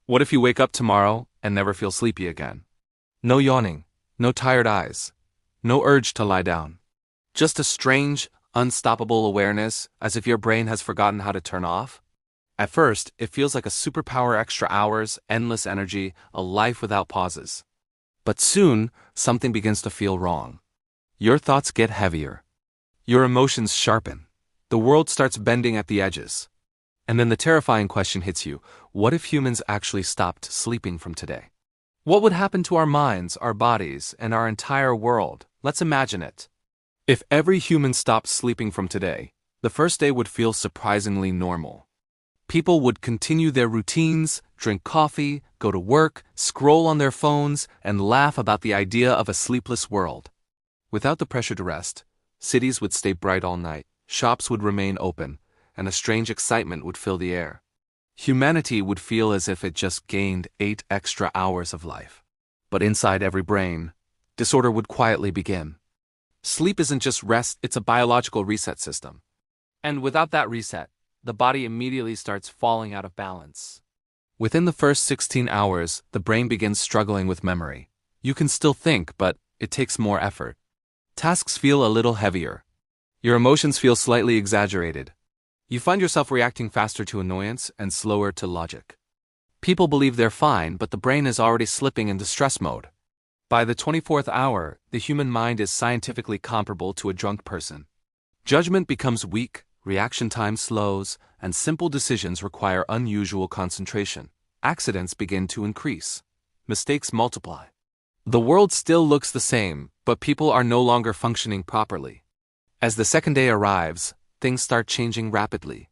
What if you wake up tomorrow and never feel sleepy again? No yawning, no tired eyes, no urge to lie down. Just a strange, unstoppable awareness, as if your brain has forgotten how to turn off. At first, it feels like a superpower: extra hours, endless energy, a life without pauses. But soon, something begins to feel wrong. Your thoughts get heavier. Your emotions sharpen. The world starts bending at the edges. And then the terrifying question hits you: what if humans actually stopped sleeping from today? What would happen to our minds, our bodies, and our entire world? Let's imagine it. If every human stopped sleeping from today, the first day would feel surprisingly normal. People would continue their routines, drink coffee, go to work, scroll on their phones, and laugh about the idea of a sleepless world. Without the pressure to rest, cities would stay bright all night, shops would remain open, and a strange excitement would fill the air. Humanity would feel as if it just gained 8 extra hours of life. But inside every brain, disorder would quietly begin. Sleep isn't just rest, it's a biological reset system. And without that reset, the body immediately starts falling out of balance. Within the first 16 hours, the brain begins struggling with memory. You can still think, but it takes more effort. Tasks feel a little heavier. Your emotions feel slightly exaggerated. You find yourself reacting faster to annoyance and slower to logic. People believe they're fine, but the brain is already slipping into stress mode. By the 24th hour, the human mind is scientifically comparable to a drunk person. Judgment becomes weak, reaction time slows, and simple decisions require unusual concentration. Accidents begin to increase. Mistakes multiply. The world still looks the same, but people are no longer functioning properly. As the second day arrives, things start changing rapidly.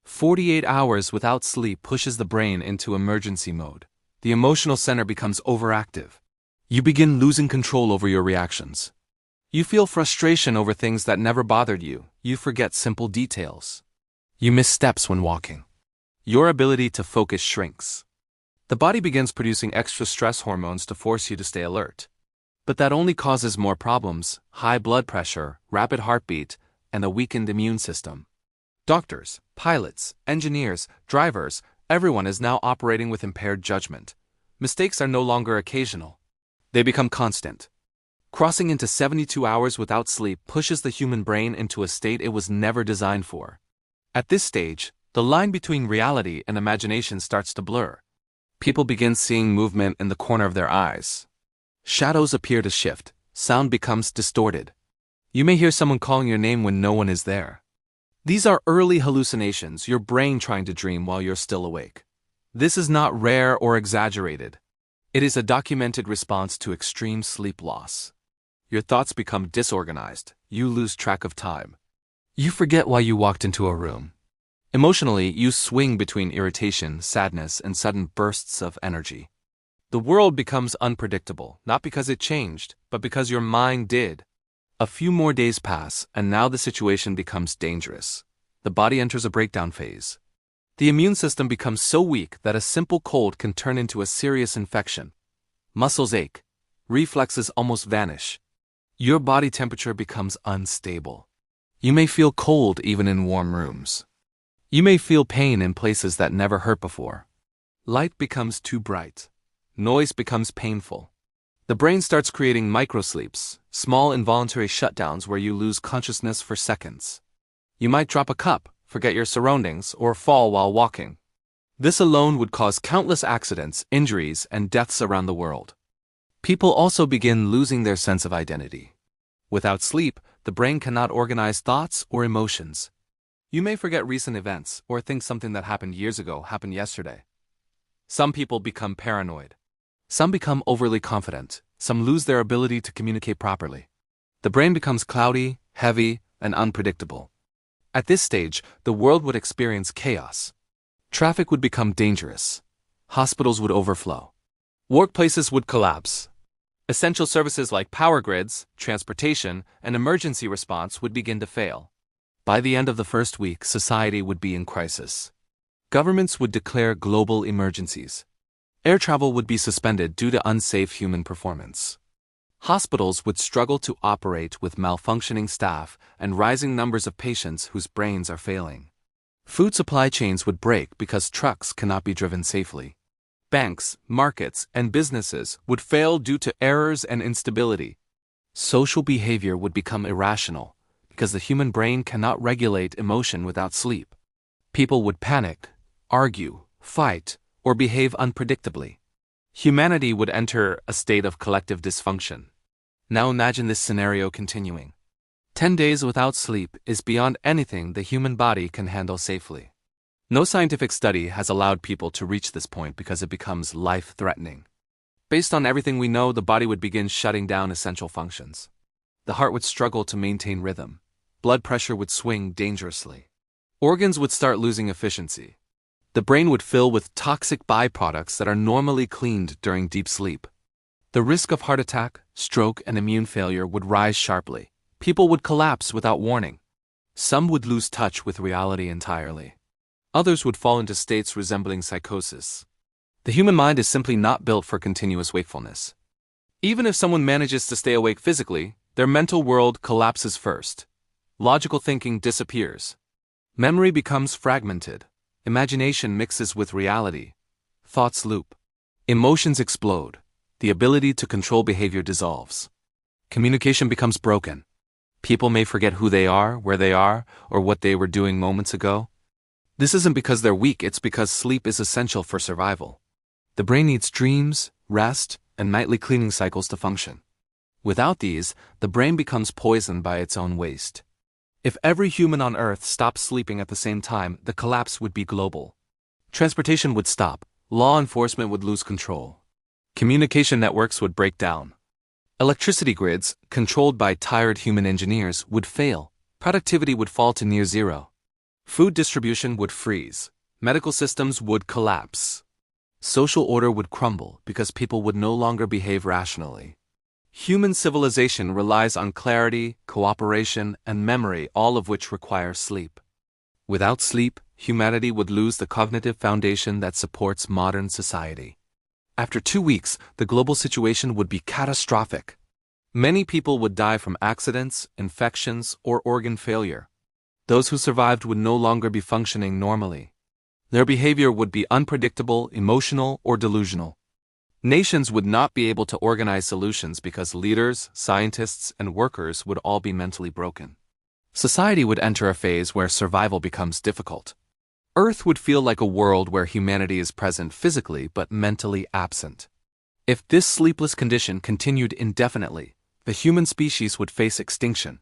48 hours without sleep pushes the brain into emergency mode. The emotional center becomes overactive. You begin losing control over your reactions. You feel frustration over things that never bothered you. You forget simple details. You miss steps when walking. Your ability to focus shrinks. The body begins producing extra stress hormones to force you to stay alert. But that only causes more problems: high blood pressure, rapid heartbeat, and a weakened immune system. Doctors, pilots, engineers, drivers, everyone is now operating with impaired judgment. Mistakes are no longer occasional. They become constant. Crossing into 72 hours without sleep pushes the human brain into a state it was never designed for. At this stage, the line between reality and imagination starts to blur. People begin seeing movement in the corner of their eyes. Shadows appear to shift. Sound becomes distorted. You may hear someone calling your name when no one is there. These are early hallucinations, your brain trying to dream while you're still awake. This is not rare or exaggerated. It is a documented response to extreme sleep loss. Your thoughts become disorganized. You lose track of time. You forget why you walked into a room. Emotionally, you swing between irritation, sadness, and sudden bursts of energy. The world becomes unpredictable, not because it changed, but because your mind did. A few more days pass, and now the situation becomes dangerous. The body enters a breakdown phase. The immune system becomes so weak that a simple cold can turn into a serious infection. Muscles ache. Reflexes almost vanish. Your body temperature becomes unstable. You may feel cold even in warm rooms. You may feel pain in places that never hurt before. Light becomes too bright. Noise becomes painful. The brain starts creating microsleeps, small involuntary shutdowns where you lose consciousness for seconds. You might drop a cup, forget your surroundings, or fall while walking. This alone would cause countless accidents, injuries, and deaths around the world. People also begin losing their sense of identity. Without sleep, the brain cannot organize thoughts or emotions. You may forget recent events or think something that happened years ago happened yesterday. Some people become paranoid. Some become overly confident. Some lose their ability to communicate properly. The brain becomes cloudy, heavy, and unpredictable. At this stage, the world would experience chaos. Traffic would become dangerous. Hospitals would overflow. Workplaces would collapse. Essential services like power grids, transportation, and emergency response would begin to fail. By the end of the first week, society would be in crisis. Governments would declare global emergencies. Air travel would be suspended due to unsafe human performance. Hospitals would struggle to operate with malfunctioning staff and rising numbers of patients whose brains are failing. Food supply chains would break because trucks cannot be driven safely. Banks, markets, and businesses would fail due to errors and instability. Social behavior would become irrational, because the human brain cannot regulate emotion without sleep. People would panic, argue, fight, or behave unpredictably. Humanity would enter a state of collective dysfunction. Now imagine this scenario continuing. 10 days without sleep is beyond anything the human body can handle safely. No scientific study has allowed people to reach this point because it becomes life-threatening. Based on everything we know, the body would begin shutting down essential functions. The heart would struggle to maintain rhythm. Blood pressure would swing dangerously. Organs would start losing efficiency. The brain would fill with toxic byproducts that are normally cleaned during deep sleep. The risk of heart attack, stroke, and immune failure would rise sharply. People would collapse without warning. Some would lose touch with reality entirely. Others would fall into states resembling psychosis. The human mind is simply not built for continuous wakefulness. Even if someone manages to stay awake physically, their mental world collapses first. Logical thinking disappears. Memory becomes fragmented. Imagination mixes with reality. Thoughts loop. Emotions explode. The ability to control behavior dissolves. Communication becomes broken. People may forget who they are, where they are, or what they were doing moments ago. This isn't because they're weak, it's because sleep is essential for survival. The brain needs dreams, rest, and nightly cleaning cycles to function. Without these, the brain becomes poisoned by its own waste. If every human on Earth stopped sleeping at the same time, the collapse would be global. Transportation would stop, law enforcement would lose control. Communication networks would break down. Electricity grids, controlled by tired human engineers, would fail. Productivity would fall to near zero. Food distribution would freeze. Medical systems would collapse. Social order would crumble because people would no longer behave rationally. Human civilization relies on clarity, cooperation, and memory, all of which require sleep. Without sleep, humanity would lose the cognitive foundation that supports modern society. After 2 weeks, the global situation would be catastrophic. Many people would die from accidents, infections, or organ failure. Those who survived would no longer be functioning normally. Their behavior would be unpredictable, emotional, or delusional. Nations would not be able to organize solutions because leaders, scientists, and workers would all be mentally broken. Society would enter a phase where survival becomes difficult. Earth would feel like a world where humanity is present physically but mentally absent. If this sleepless condition continued indefinitely, the human species would face extinction.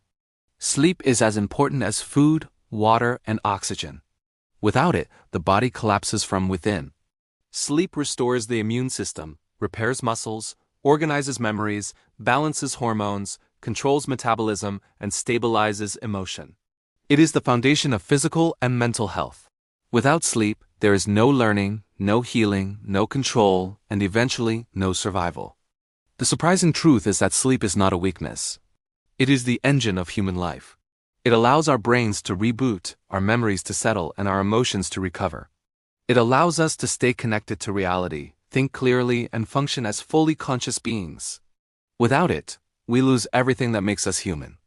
Sleep is as important as food, water, and oxygen. Without it, the body collapses from within. Sleep restores the immune system, repairs muscles, organizes memories, balances hormones, controls metabolism, and stabilizes emotion. It is the foundation of physical and mental health. Without sleep, there is no learning, no healing, no control, and eventually no survival. The surprising truth is that sleep is not a weakness. It is the engine of human life. It allows our brains to reboot, our memories to settle, and our emotions to recover. It allows us to stay connected to reality, think clearly, and function as fully conscious beings. Without it, we lose everything that makes us human.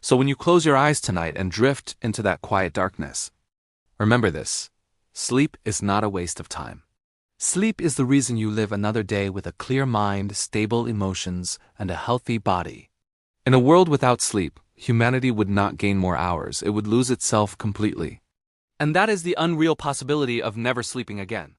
So when you close your eyes tonight and drift into that quiet darkness, remember this: sleep is not a waste of time. Sleep is the reason you live another day with a clear mind, stable emotions, and a healthy body. In a world without sleep, humanity would not gain more hours, it would lose itself completely. And that is the unreal possibility of never sleeping again.